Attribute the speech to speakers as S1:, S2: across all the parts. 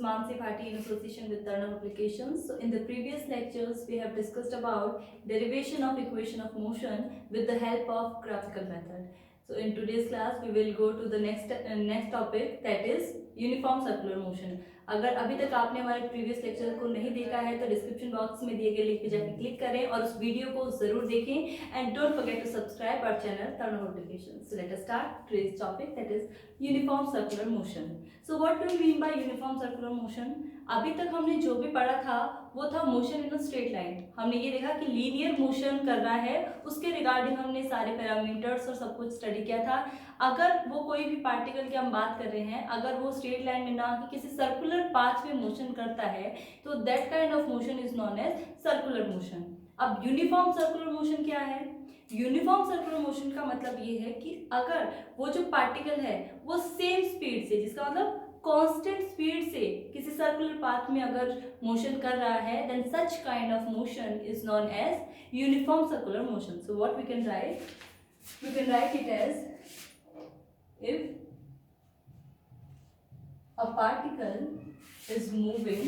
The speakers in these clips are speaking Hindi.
S1: Mansi Bhati in association with Turner Applications. So in the previous lectures, we have discussed about derivation of equation of motion with the help of graphical method. So in today's class, we will go to the next topic, that is uniform circular motion. अगर अभी तक आपने हमारे प्रीवियस लेक्चर को नहीं देखा है तो डिस्क्रिप्शन बॉक्स में दिए गए लिंक पे जाकर क्लिक करें और उस वीडियो को जरूर देखें and don't forget to subscribe our channel turn on notifications. So let us start today's topic, that is uniform circular motion. So what do we mean by uniform circular motion? अभी तक हमने जो भी पढ़ा था वो था motion in a straight line. हमने ये देखा कि लीनियर मोशन करना है, उसके रिगार्डिंग हमने सारे पैरामीटर्स और सब कुछ स्टडी किया था. अगर वो कोई भी पार्टिकल की हम बात कर रहे हैं, अगर वो स्ट्रेट लाइन में ना कि किसी सर्कुलर पाथ में मोशन करता है तो that kind of motion is known as circular motion. अब यूनिफॉर्म सर्कुलर मोशन क्या है? यूनिफॉर्म सर्कुलर मोशन का मतलब ये है कि अगर वो जो पार्टिकल है वो सेम स्पीड से, जिसका मतलब कांस्टेंट स्पीड से किसी सर्कुलर पाथ में अगर मोशन कर रहा है, then such kind of motion is known as uniform circular motion. So what we can write? We can write it as if a particle is moving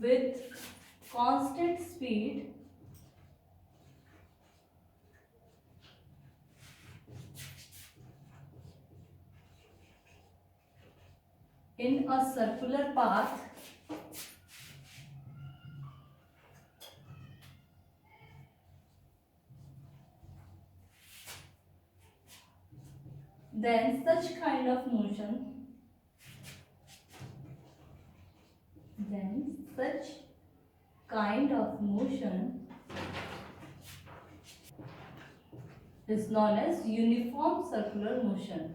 S1: with constant speed in a circular path, then such kind of motion is known as uniform circular motion.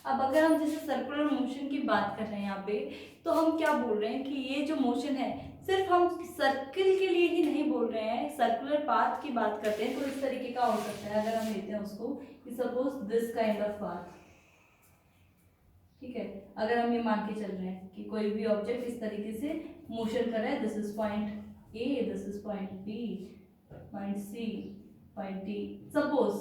S1: अब अगर हम जैसे सर्कुलर मोशन की बात कर रहे हैं यहाँ पे, तो हम क्या बोल रहे हैं कि ये जो मोशन है सिर्फ हम सर्किल के लिए ही नहीं बोल रहे हैं, सर्कुलर पाथ की बात करते हैं तो इस तरीके का हो सकता है. अगर हम लेते हैं उसको कि suppose this kind of path, ठीक है, अगर हम ये मान के चल रहे हैं कि कोई भी ऑब्जेक्ट इस तरीके से मोशन कर रहा है, this is point A, this is point B, point C, point D. Suppose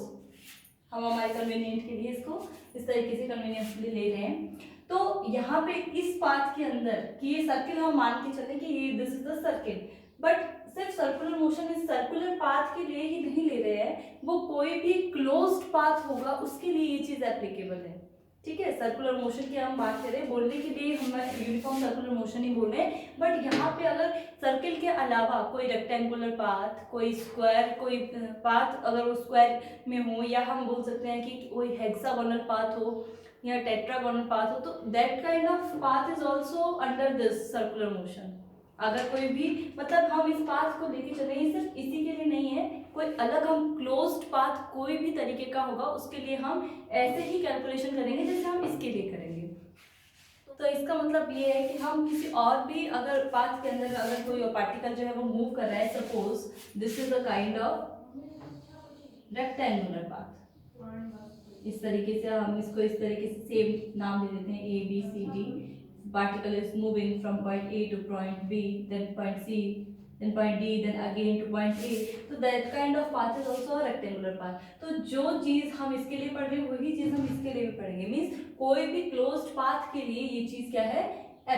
S1: हम हमारे कन्वीनियंट के लिए इसको इस तरीके से कन्वीनियंस के लिए ले रहे हैं, तो यहाँ पे इस पाथ के अंदर कि ये सर्किल हम मान के चले कि ये this is the circle, but सिर्फ सर्कुलर मोशन इस सर्कुलर पाथ के लिए ही नहीं ले रहे हैं, वो कोई भी क्लोज्ड पाथ होगा उसके लिए ये चीज एप्लीकेबल है. ठीक है, सर्कुलर मोशन की हम बात करें, बोलने के लिए हम यूनिफॉर्म सर्कुलर मोशन ही बोल रहे हैं, बट यहाँ पे अगर सर्किल के अलावा कोई रेक्टेंगुलर पाथ, कोई स्क्वायर, कोई पाथ अगर वो स्क्वायर में हो, या हम बोल सकते हैं कि कोई हेक्सागोनल पाथ हो या टेट्रागोनल पाथ हो, तो that kind of path is also under this circular motion. अगर कोई भी मतलब हम इस पाथ को लेके चले, सिर्फ इसी के लिए नहीं है, कोई अलग हम क्लोज्ड पाथ कोई भी तरीके का होगा उसके लिए हम ऐसे ही कैलकुलेशन करेंगे जैसे हम इसके लिए करेंगे. तो इसका मतलब ये है कि हम किसी और भी अगर पाथ के अंदर अगर कोई पार्टिकल जो है वो मूव कर रहा है, suppose this is a kind of rectangular path, इस तरीके से हम इसको इस तरीके से सेम नाम दे देते हैं A B C D. Particle is moving from point A to point B, then point C, then point D, then again to point A. So that kind of path is also a rectangular path. तो जो चीज हम इसके लिए पढ़ रहे हैं वही चीज हम इसके लिए भी पढ़ेंगे. मीन्स कोई भी क्लोज्ड पाथ के लिए ये चीज क्या है,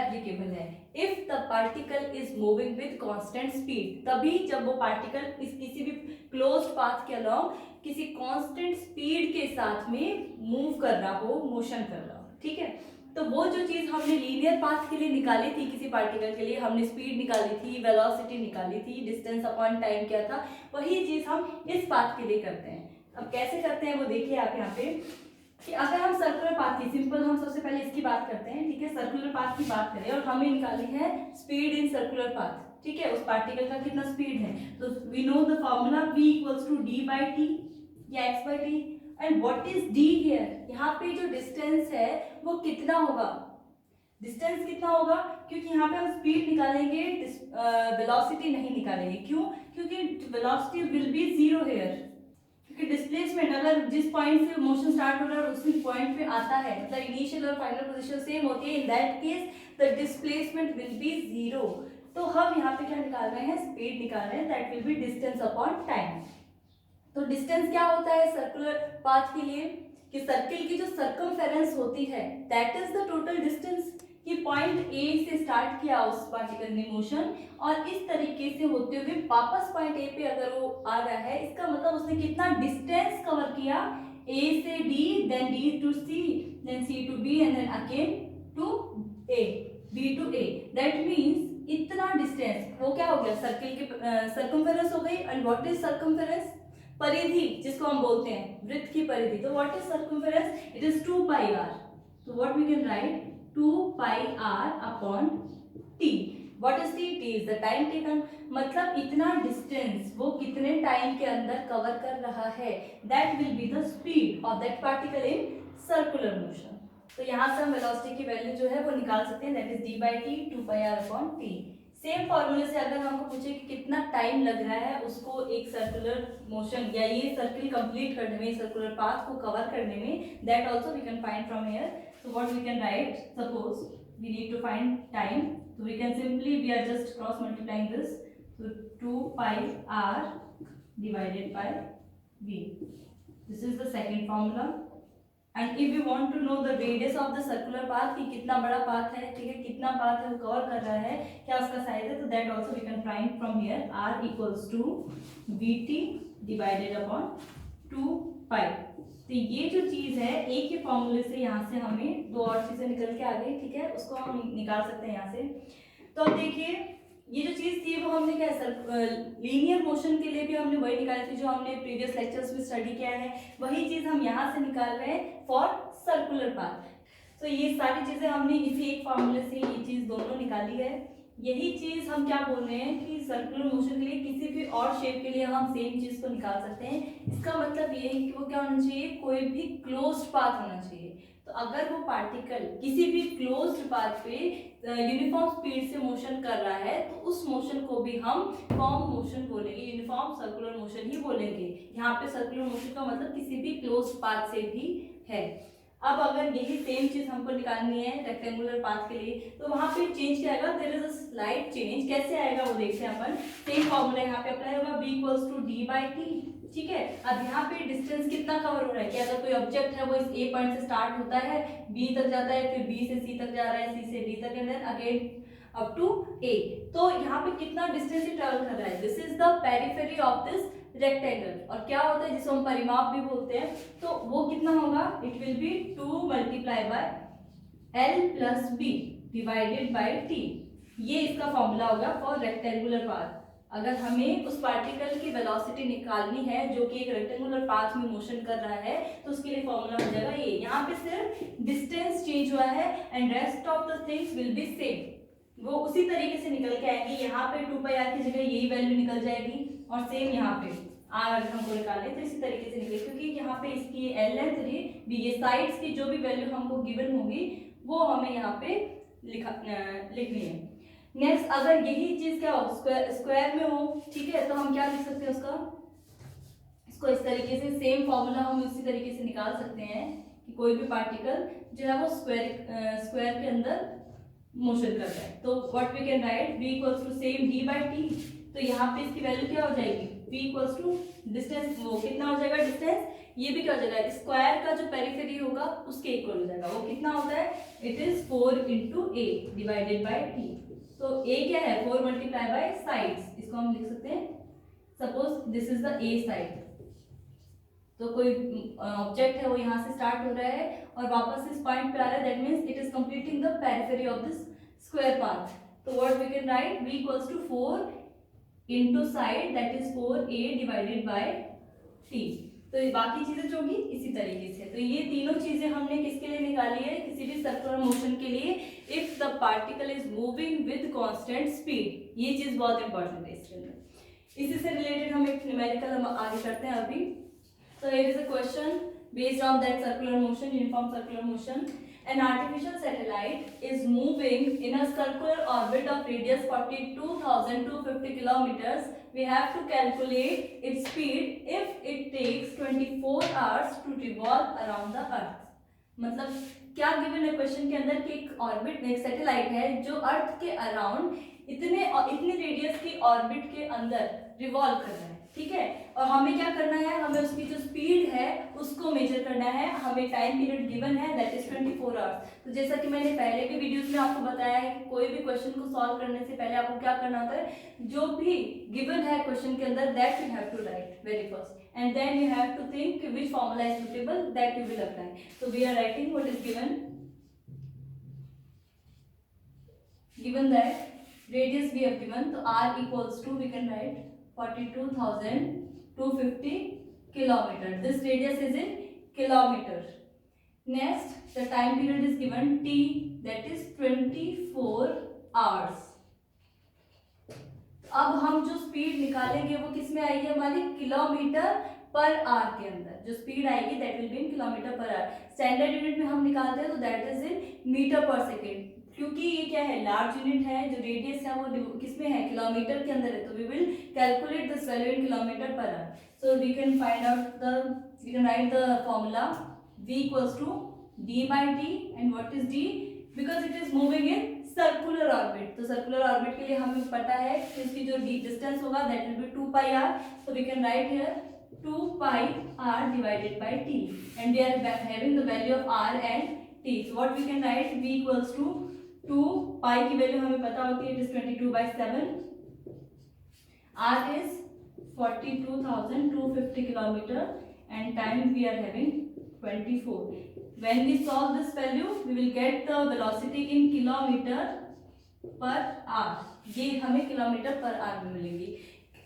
S1: एप्लीकेबल है. If the particle is moving with constant speed, तभी जब वो पार्टिकल इस किसी भी क्लोज्ड पाथ के अलावा किसी कांस्टेंट स्पीड के साथ में मूव कर रहा हो, मोशन कर रहा हो. ठीक है, तो वो जो चीज हमने लीनियर पाथ के लिए निकाली थी, किसी पार्टिकल के लिए हमने स्पीड निकाली थी, वेलोसिटी निकाली थी, डिस्टेंस अपॉन टाइम क्या था, वही चीज हम इस पाथ के लिए करते हैं. अब कैसे करते हैं वो देखिए आप यहाँ पे कि अगर हम सर्कुलर पाथ की सिंपल हम सबसे पहले इसकी बात करते हैं. ठीक है, सर्कुलर पाथ की बात करें और हमें निकाली है स्पीड इन सर्कुलर पाथ. ठीक है, उस पार्टिकल का कितना स्पीड है, तो we know the formula v equals to d by t या x by t. And what is d here, यहाँ पे जो डिस्टेंस है वो कितना होगा, डिस्टेंस कितना होगा, क्योंकि यहाँ पे हम स्पीड निकालेंगे, वेलोसिटी नहीं निकालेंगे. क्यों? क्योंकि velocity will be zero here. कि डिस्प्लेसमेंट अगर जिस पॉइंट से मोशन स्टार्ट हो रहा है उसी पॉइंट पे आता है, मतलब इनिशियल और फाइनल पोजीशन सेम होती है, in that case the displacement will be zero. तो हम यहाँ पे क्या निकाल रहे हैं, स्पीड निकाल रहे हैं, that will be distance upon time. तो डिस्टेंस क्या होता है सर्कुलर पाथ के लिए, कि सर्किल की जो सर्कमफेरेंस होती है that is the total distance, कि पॉइंट ए से स्टार्ट किया उस पार्टिकल ने मोशन और इस तरीके से होते हुए वापस पॉइंट ए पे अगर वो आ रहा है, इसका मतलब उसने कितना डिस्टेंस कवर किया, ए से D, then D to C, then C to B and then again to A, B to A. That means इतना डिस्टेंस वो क्या हो गया, सर्किल की सर्कमफेरेंस हो गई। एंड व्हाट इज सर्कमफेरेंस, परिधि जिसको हम बोलते हैं वृत्त की परिधि। तो what is circumference, it is 2 pi R. तो what we can write 2 pi are upon T. What is T, T is the time taken, मतलब इतना डिस्टेंस वो कितने टाइम के अंदर कवर कर रहा है, that will be the speed of that particle in circular motion. तो यहाँ से हम वेलोसिटी की वैल्यू जो है वो निकाल सकते हैं, that is d by t 2 pi are upon t. Same फॉर्मूले से अगर हमको पूछे कि कितना टाइम लग रहा है उसको एक सर्कुलर मोशन या ये सर्किल कंप्लीट करने में, सर्कुलर पाथ को कवर करने में, that also we can find from here. So what we can write, suppose we need to find time, so we can simply, we are just cross multiplying this, so 2 pi r divided by v, this is the second formula। and if you want to know the radius of the circular path कि कितना बड़ा पाथ है, ठीक है, कितना पाथ है वो कवर कर रहा है, क्या उसका साइज है, तो that also we can find from here, r equals to vt divided upon 2 pi। तो ये जो चीज है एक ही फॉर्मूले से यहाँ से हमें दो और चीजें निकल के आ गई, ठीक है, उसको हम निकाल सकते हैं यहाँ से। तो अब देखिए ये जो चीज थी वो हमने क्या, लीनियर मोशन के लिए भी हमने वही निकाली थी जो हमने प्रीवियस लेक्चर्स में स्टडी किया है, वही चीज हम यहाँ से निकाल रहे हैं फॉर सर्कुलर पाथ। तो ये सारी चीजें हमने इसी एक फॉर्मूले से ये चीज दोनों निकाली है। यही चीज हम क्या बोल रहे हैं कि सर्कुलर मोशन के लिए किसी भी और शेप के लिए हम सेम चीज को निकाल सकते हैं। इसका मतलब ये है कि वो क्या होना चाहिए, कोई भी क्लोज्ड पाथ होना चाहिए। तो अगर वो पार्टिकल किसी भी क्लोज्ड पाथ पे यूनिफॉर्म स्पीड से मोशन कर रहा है तो उस मोशन को भी हम फॉर्म मोशन बोलेंगे, यूनिफॉर्म सर्कुलर मोशन ही बोलेंगे। यहाँ पे सर्कुलर मोशन का मतलब किसी भी क्लोज्ड पाथ से भी है। अब अगर यही सेम चीज हमको निकालनी है रेक्टेंगुलर पाथ के लिए तो वहां पे चेंज क्या आएगा, there is a slight change. कैसे आएगा वो देखते हैं अपन। सेम फॉर्मूला यहाँ पे अप्लाई होगा, b equals to d by t, ठीक है। अब यहाँ पे डिस्टेंस कितना कवर हो रहा है, कि अगर कोई ऑब्जेक्ट है वो इस ए पॉइंट से स्टार्ट होता है, बी तक जाता है, फिर बी से सी तक जा रहा है, सी से डी तक, and then again up to A. तो यहाँ पे कितना डिस्टेंस ही ट्रेवल कर रहा है, this is the periphery of this rectangle. और क्या होता है जिसको हम परिमाप भी बोलते हैं, तो वो कितना होगा, it will be 2 multiply by L plus B divided by t. ये इसका फॉर्मूला होगा फॉर रेक्टेंगुलर पाथ। अगर हमें उस पार्टिकल की वेलोसिटी निकालनी है जो कि एक रेक्टेंगुलर पाथ में मोशन कर रहा है तो उसके लिए फॉर्मूला हो जाएगा ये। यहाँ पे सिर्फ डिस्टेंस चेंज हुआ है and rest of the things will be same, वो उसी तरीके से निकल के आएंगी। यहाँ पे 2 पाई आर की जगह यही वैल्यू निकल जाएगी और सेम यहाँ पे आर अगर हमको निकाले तो इसी तरीके से निकले, क्योंकि यहाँ पे इसकी एल है 3 भी, ये साइड्स की जो भी वैल्यू हमको गिवन होगी वो हमें यहाँ पे लिखनी है। नेक्स्ट अगर यही चीज क्या हो, स्क्वायर में हो, ठीक है, तो हम क्या लिख सकते हैं उसका, इसको इस तरीके से सेम फॉर्मूला हम इसी तरीके से निकाल सकते हैं कि कोई भी पार्टिकल जो है वो स्क्वायर के अंदर मोशन कर रहा है। तो what we can write, v equals to same d by t. तो यहाँ पे इसकी वैल्यू क्या हो जाएगी, v इक्वल्स टू डिस्टेंस, वो कितना हो जाएगा डिस्टेंस, ये भी क्या हो जाएगा, स्क्वायर का जो पेरिफेरी होगा उसके इक्वल हो जाएगा। वो कितना होता है, it is 4 into A divided by t. तो a क्या है, 4 मल्टीप्लाई बाय साइड्स, इसको हम लिख सकते हैं suppose this is the A side. तो कोई ऑब्जेक्ट है वो यहाँ से स्टार्ट हो रहा है और वापस इस पॉइंट पे आ रहा है, that means it is completing the periphery of this square path. तो what we can write, v equals to 4 into side that is 4a divided by t। तो ये बाकी चीजें जो होगी इसी तरीके से। तो ये तीनों चीजें हमने किसके लिए निकाली है, किसी भी सर्कुलर मोशन के लिए, if the particle is moving with constant speed. ये चीज बहुत इंपॉर्टेंट है इसके अंदर। इसी से रिलेटेड हम एक न्यूमेरिकल हम आगे करते हैं अभी। So here is a question based on that circular motion, uniform circular motion, An artificial satellite is moving in a circular orbit of radius 42,250 kilometers. We have to calculate its speed if it takes 24 hours to revolve around the earth. मतलब क्या गिवन है क्वेश्चन के अंदर कि एक ऑर्बिट में एक सैटेलाइट है जो अर्थ के अराउंड इतने रेडियस की ऑर्बिट के अंदर रिवॉल्व कर रहा है, ठीक है। और हमें क्या करना है, हमें उसकी जो स्पीड है उसको मेजर करना है। हमें टाइम पीरियड गिवन है दैट इज 24 आवर्स। तो जैसा कि मैंने पहले भी वीडियोस में आपको बताया है कि कोई भी क्वेश्चन को सॉल्व करने से पहले आपको क्या करना होता है, जो भी गिवन है क्वेश्चन के अंदर that you have to write very first and then you have to think which formula is suitable that you will apply. So we are writing what is given that radius we have given, so r equals to, we can write 42,250 kilometer. This radius is in kilometer. Next, the time period is given t, that is 24 hours. अब हम जो स्पीड निकालेंगे वो किस में आएगी हमारी, किलोमीटर पर आवर के अंदर जो स्पीड आएगी that will be in kilometre per our. Standard unit में हम निकालते हैं तो दैट इज इन मीटर पर सेकेंड, क्योंकि ये क्या है लार्ज यूनिट है, जो रेडियस है वो किसमें है, किलोमीटर के अंदर है, तो वी विल calculate this value in kilometre per hour. So we can find out we can write the formula v equals to d by t, and what is d, because it is moving in circular orbit, तो सर्कुलर ऑर्बिट के लिए हमें पता है कि इसकी जो डिस्टेंस होगा that will be 2 pi r, so we can write here 2 pi r divided by t, and we are having the value of r and t, so what we can write, v equals to 2 pi की वैल्यू हमें पता होती है, it is 22/7, r is 42,250 kilometer, and time we are having 24. When we solve this value, we will get the velocity in kilometer per hour. ये हमें किलोमीटर पर आवर में मिलेंगी।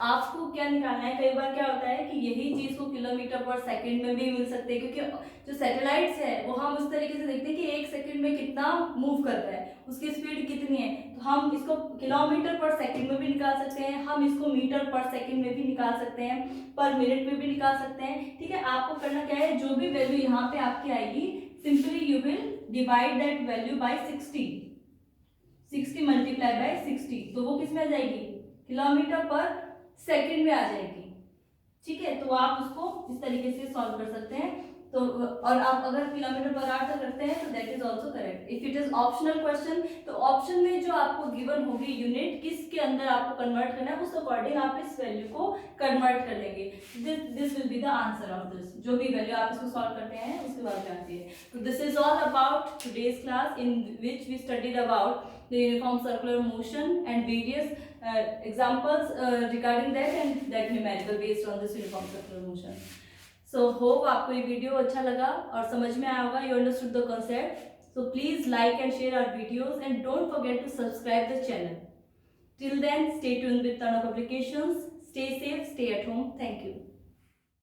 S1: आपको क्या निकालना है, कई बार क्या होता है कि यही चीज को किलोमीटर पर सेकंड में भी मिल सकते हैं, क्योंकि जो सैटेलाइट्स है वो हम उस तरीके से देखते हैं कि एक सेकंड में कितना मूव कर रहा है, उसकी स्पीड कितनी है, तो हम इसको किलोमीटर पर सेकंड में भी निकाल सकते हैं, हम इसको मीटर पर सेकंड में भी निकाल सकते हैं, पर मिनट में भी निकाल सकते हैं, ठीक है। आपको करना क्या है, जो भी वैल्यू यहाँ पे आपकी आएगी simply you will divide that value by 60 multiply by 60, तो वो किस में आ जाएगी, किलोमीटर पर सेकंड में आ जाएगी, ठीक है। तो आप उसको इस तरीके से सॉल्व कर सकते हैं, तो और आप अगर किलोमीटर पर आवर तक करते हैं तो that is also correct. If it is optional question, तो ऑप्शन में जो आपको गिवन होगी यूनिट किसके अंदर आपको कन्वर्ट करना है, उस अकॉर्डिंग आप इस वैल्यू को कन्वर्ट कर लेंगे। This will be the answer of this, जो भी वैल्यू आप इसको सॉल्व करते हैं उसके बाद में आती है। तो this is all about today's class in which we studied about the uniform circular motion and various examples regarding that and that numerical based on this uniform circular motion. So hope आपको ये वीडियो अच्छा लगा और समझ में आया होगा, you understood the concept. So please like and share our videos and don't forget to subscribe the channel. Till then, stay tuned with Tana Publications. Stay safe, stay at home. Thank you.